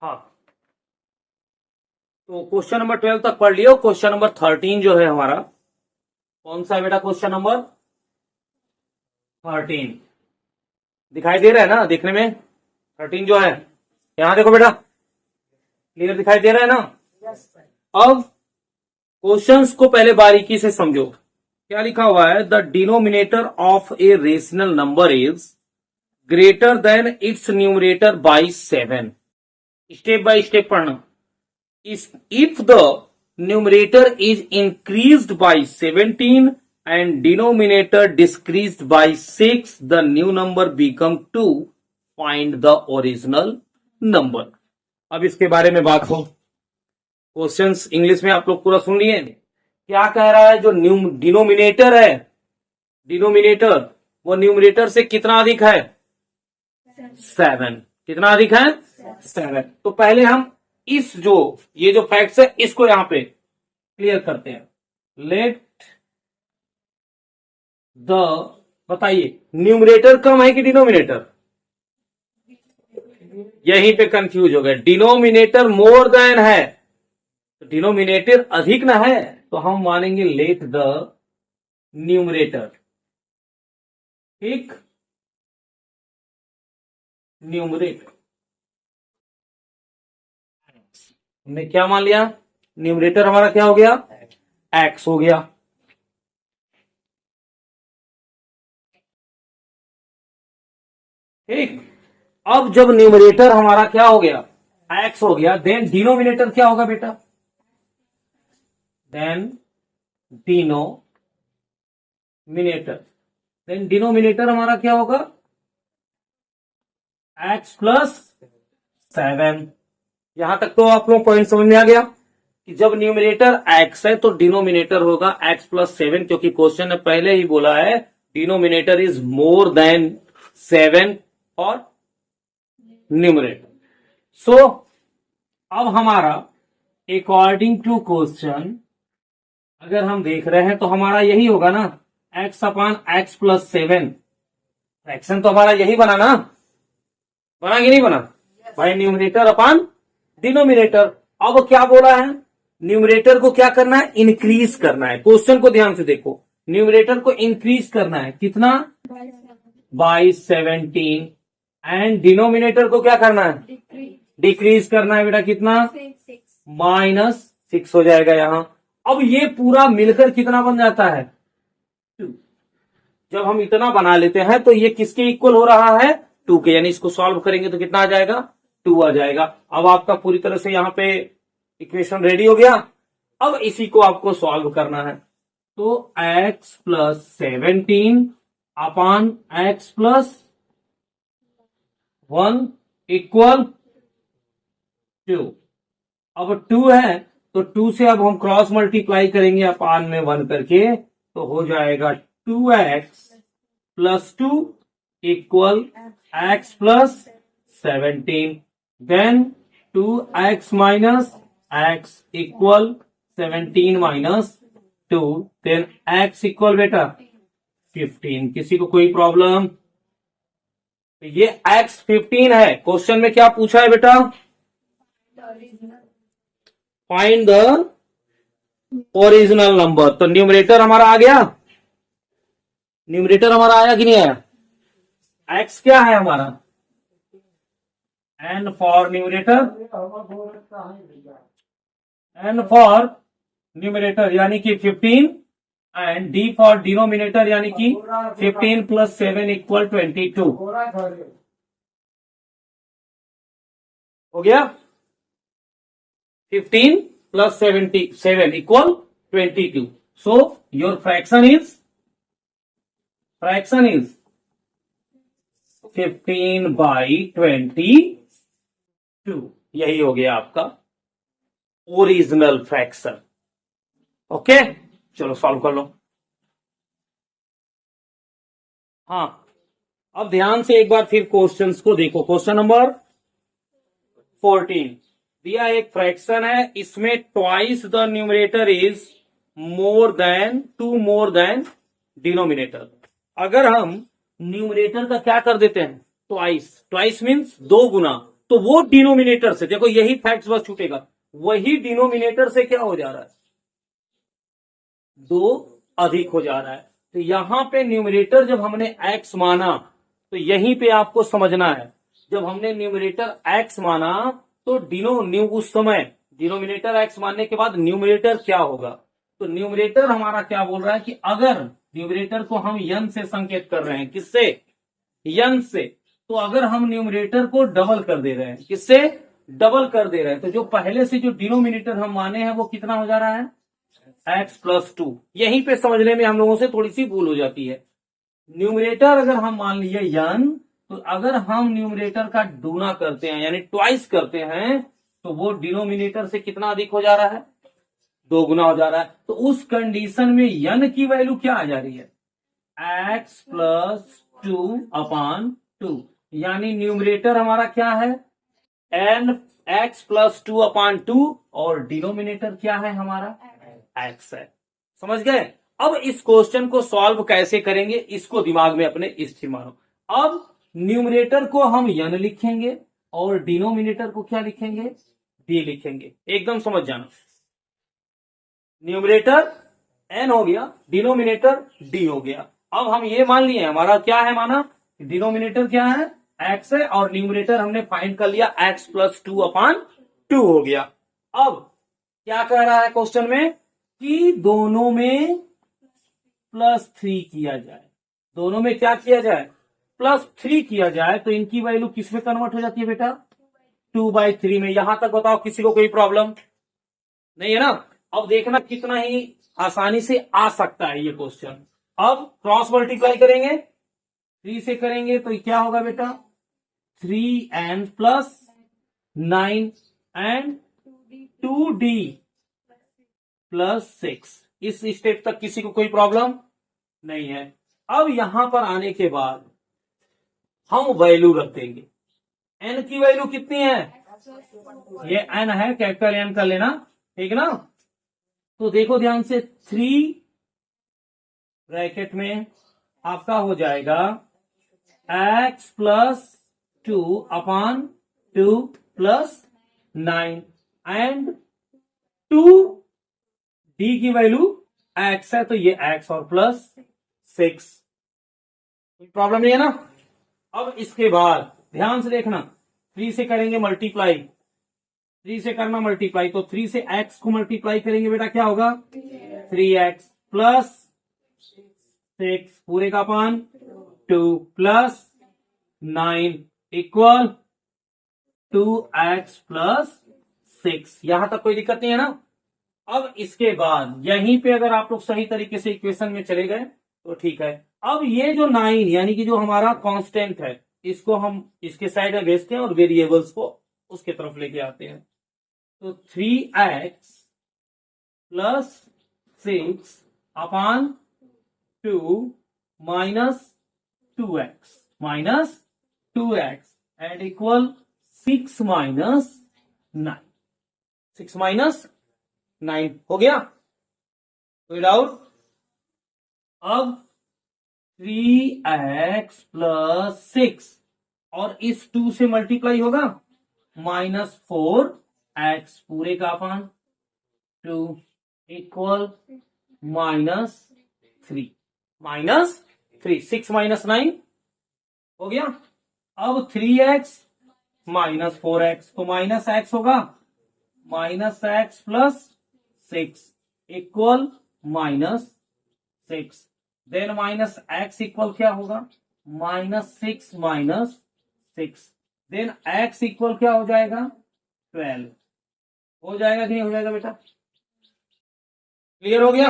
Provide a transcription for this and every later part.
हाँ, तो question number 12 तक पढ़ लियो। क्वेश्चन नंबर 13 जो है हमारा, कौन सा है बेटा? क्वेश्चन नंबर 13 दिखाई दे रहा है ना देखने में? 13 जो है, यहां देखो बेटा, क्लियर दिखाई दे रहा है ना? अब क्वेश्चंस को पहले बारीकी से समझो। क्या लिखा हुआ है? The denominator of a rational number is greater than its numerator by 7। Step by step पढ़ना। If the numerator is increased by 17 and denominator decreased by 6, the new number become 2. Find the original number. अब इसके बारे में बात हो। Questions English में आप लोग पूरा सुन लिए। क्या कह रहा है? जो डिनोमिनेटर है, डिनोमिनेटर वो न्यूमरेटर से कितना अधिक है? 7। कितना अधिक है? 7। तो पहले हम इस ये जो फैक्ट्स है इसको यहां पे क्लियर करते हैं। लेट बताइए, न्यूमरेटर कम है कि डिनोमिनेटर? यहीं पे कंफ्यूज हो गए। डिनोमिनेटर मोर देन है, तो डिनोमिनेटर अधिक ना है, तो हम मानेंगे लेट द न्यूमरेटर। ठीक, न्यूमरेटर हमने क्या मान लिया? न्यूमरेटर हमारा क्या हो गया? एक्स हो गया। ठीक, अब जब न्यूमरेटर हमारा क्या हो गया? एक्स हो गया, देन डिनोमिनेटर क्या होगा बेटा? डिनोमिनेटर हमारा क्या होगा? X plus 7। यहां तक तो आप लोग पॉइंट समझ में आ गया कि जब न्यूमरेटर एक्स है तो डिनोमिनेटर होगा एक्स प्लस 7, क्योंकि क्वेश्चन ने पहले ही बोला है डिनोमिनेटर इज मोर देन 7 और न्यूमरेटर। सो अब हमारा अकॉर्डिंग टू क्वेश्चन अगर हम देख रहे हैं तो हमारा यही होगा ना, एक्स अपान एक्स प्लस 7। फ्रैक्शन तो हमारा यही बना ना? बना कि नहीं बना? भाई न्यूमरेटर अपान डिनोमिनेटर। अब क्या बोला है? न्यूमरेटर को क्या करना है? इंक्रीज करना है। क्वेश्चन को ध्यान से देखो, न्यूमरेटर को इंक्रीज करना है कितना? बाई 17। एंड डिनोमिनेटर को क्या करना है? डिक्रीज करना है बेटा। कितना? -6 हो जाएगा यहां। अब ये पूरा मिलकर कितना बन जाता है? 2। जब हम इतना बना लेते हैं तो ये किसके इक्वल हो रहा है? 2 के। यानी इसको सॉल्व करेंगे तो कितना आ जाएगा? 2 आ जाएगा। अब आपका पूरी तरह से यहां पे इक्वेशन रेडी हो गया। अब इसी को आपको सॉल्व करना है। तो x प्लस 17 अपान x प्लस 1 इक्वल 2। अब 2 है तो 2 से अब हम क्रॉस मल्टीप्लाई करेंगे अपान में 1 करके, तो हो जाएगा 2x plus 2 equal x plus 17। Then 2x minus x equal 17 minus 2। Then x equal बेटा 15। किसी को कोई प्रॉब्लम? ये x 15 है। क्वेश्चन में क्या पूछा है बेटा? Find the original number. तो न्यूमरेटर हमारा आ गया? न्यूमरेटर हमारा आया कि नहीं आया? x क्या है हमारा? n for numerator, n for numerator यानी कि 15, एंड d फॉर डिनोमिनेटर यानी कि 15 प्लस 7 इक्वल 22। हो गया? 15 plus 7 equal 22। So your fraction is 15/22। यही हो गया आपका ओरिजिनल फ्रैक्शन। ओके, चलो सॉल्व कर लो। हाँ, अब ध्यान से एक बार फिर क्वेश्चंस को देखो। क्वेश्चन नंबर 14 दिया, एक फ्रैक्शन है, इसमें twice the numerator is more than denominator. अगर हम न्यूमरेटर का क्या कर देते हैं? ट्वाइस मीन्स 2 गुना, तो वो डिनोमिनेटर से, देखो यही फैक्ट बस छूटेगा, वही डिनोमिनेटर से क्या हो जा रहा है, 2 अधिक हो जा रहा है। तो यहां पे न्यूमरेटर जब हमने x माना, तो यहीं पे आपको समझना है, जब हमने न्यूमरेटर x माना तो उस समय डिनोमिनेटर x मानने के बाद न्यूमरेटर क्या होगा, तो न्यूमरेटर हमारा क्या बोल रहा है कि अगर न्यूमरेटर को हम n से संकेत कर रहे हैं, किससे, n से, तो अगर हम न्यूमरेटर को डबल कर दे रहे हैं, किससे, डबल कर दे रहे हैं, तो जो पहले से जो डिनोमिनेटर हम माने हैं वो कितना हो जा रहा है, x+2। यहीं पे समझने में हम लोगों से थोड़ी सी भूल हो जाती है। न्यूमरेटर अगर हम मान लिए n, तो अगर हम न्यूमरेटर का दूना करते हैं यानी ट्वाइस करते हैं, तो वो डिनोमिनेटर से कितना अधिक हो जा रहा है, 2 गुना हो जा रहा है। तो उस कंडीशन में n की वैल्यू क्या आ जा रही है, x+2/2, यानी न्यूमरेटर हमारा क्या है, x+2/2 और डिनोमिनेटर क्या है हमारा, x है। समझ गए। अब इस क्वेश्चन को सॉल्व कैसे करेंगे, इसको दिमाग में अपने स्थिर मानो। अब न्यूमरेटर को हम n लिखेंगे और डिनोमिनेटर को क्या लिखेंगे, d लिखेंगे, एकदम समझ जाना। न्यूमरेटर n हो गया, डिनोमिनेटर d हो गया। अब हम ये मान लिए हमारा क्या है, माना डिनोमिनेटर क्या है, x है, और न्यूमरेटर हमने फाइंड कर लिया x+2/2 हो गया। अब क्या कह रहा है क्वेश्चन में कि दोनों में +3 किया जाए, दोनों में क्या किया जाए, +3 किया जाए, तो इनकी वैल्यू किस में कन्वर्ट हो जाती है बेटा, 2/3 में। यहां तक बताओ किसी को कोई प्रॉब्लम नहीं है ना। अब देखना कितना ही आसानी से आ सकता है ये क्वेश्चन। अब क्रॉस मल्टीप्लाई करेंगे, 3 से करेंगे तो क्या होगा बेटा, 3n + 9 एंड 2d + 6। इस स्टेप तक किसी को कोई प्रॉब्लम नहीं है। अब यहां पर आने के बाद हम वैल्यू रख देंगे, n की वैल्यू कितनी है, ये n है, कैपिटल N कर लेना, ठीक ना। तो देखो ध्यान से, 3 ब्रैकेट में आपका हो जाएगा x+2/2 + 9 एंड 2d की वैल्यू x है, तो ये x और +6, कोई प्रॉब्लम नहीं है ना। अब इसके बाद ध्यान से देखना, 3 से करेंगे मल्टीप्लाई, 3 से करना मल्टीप्लाई, तो 3 से x को मल्टीप्लाई करेंगे बेटा, क्या होगा, 3x + 6 पूरे का पान 2 + 9 = 2x + 6। यहां तक कोई दिक्कत नहीं है ना। अब इसके बाद यहीं पे अगर आप लोग सही तरीके से इक्वेशन में चले गए तो ठीक है। अब ये जो 9 यानी कि जो हमारा कांस्टेंट है, इसको हम इसके साइड में भेजते हैं और वेरिएबल्स को उसके तरफ लेके आते हैं। तो 3x + 6/2 -2x एंड इक्वल 6 - 9, 6 - 9 हो गया, कोई डाउट। अब 3x + 6 और इस 2 से मल्टीप्लाई होगा, -4x पूरे का अपान 2 इक्वल -3, -3, 6 - 9 हो गया। अब 3x - 4x तो -x होगा, -x + 6 equal -6, then -x equal क्या होगा, -6 - 6, देन x इक्वल क्या हो जाएगा, 12 हो जाएगा कि नहीं हो जाएगा बेटा, क्लियर हो गया।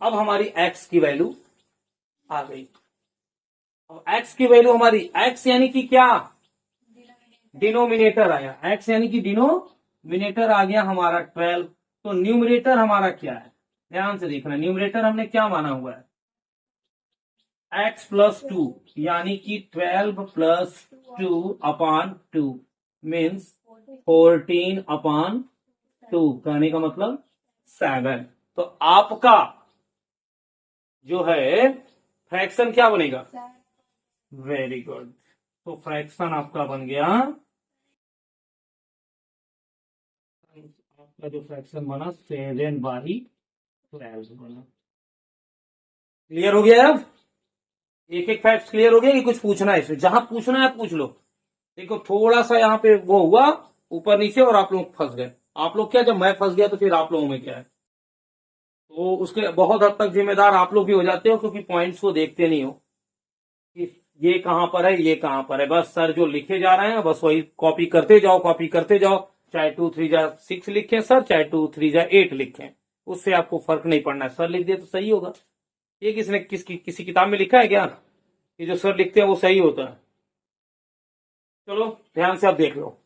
अब हमारी x की वैल्यू आ गई। अब x की वैल्यू हमारी, x यानी कि क्या, डिनोमिनेटर आया, x यानी कि डिनोमिनेटर आ गया हमारा 12। तो न्यूमरेटर हमारा क्या है, ध्यान से देखना, न्यूमरेटर हमने क्या माना हुआ है, x+2 यानी कि 12 + 2/2 मीन्स 14/2, कहने का मतलब 7। तो आपका जो है फ्रैक्शन क्या बनेगा, वेरी गुड। तो फ्रैक्शन आपका बन गया आपका जो फ्रैक्शन बना 7/12 बना। क्लियर हो गया अब? एक एक फैक्ट क्लियर हो गया कि कुछ पूछना है इसमें? जहां पूछना है पूछ लो। देखो थोड़ा सा यहाँ पे वो हुआ ऊपर नीचे और आप लोग फंस गए। आप लोग क्या, जब मैं फंस गया तो फिर आप लोगों में क्या है? तो उसके बहुत हद तक जिम्मेदार आप लोग भी हो जाते हो, क्योंकि पॉइंट्स को देखते नहीं हो कि ये कहां पर है ये कहां पर है। बस सर जो लिखे जा रहे हैं बस वही कॉपी करते जाओ, कॉपी करते जाओ। चाहे 2 3 जा 6 लिखें सर, चाहे 2 3 जा 8 लिखें, उससे आपको फर्क नहीं पड़ना है। सर लिख दिए तो सही होगा। ये किसने किसी किताब में लिखा है क्या कि जो सर लिखते हैं वो सही होता है? चलो ध्यान से आप देख लो।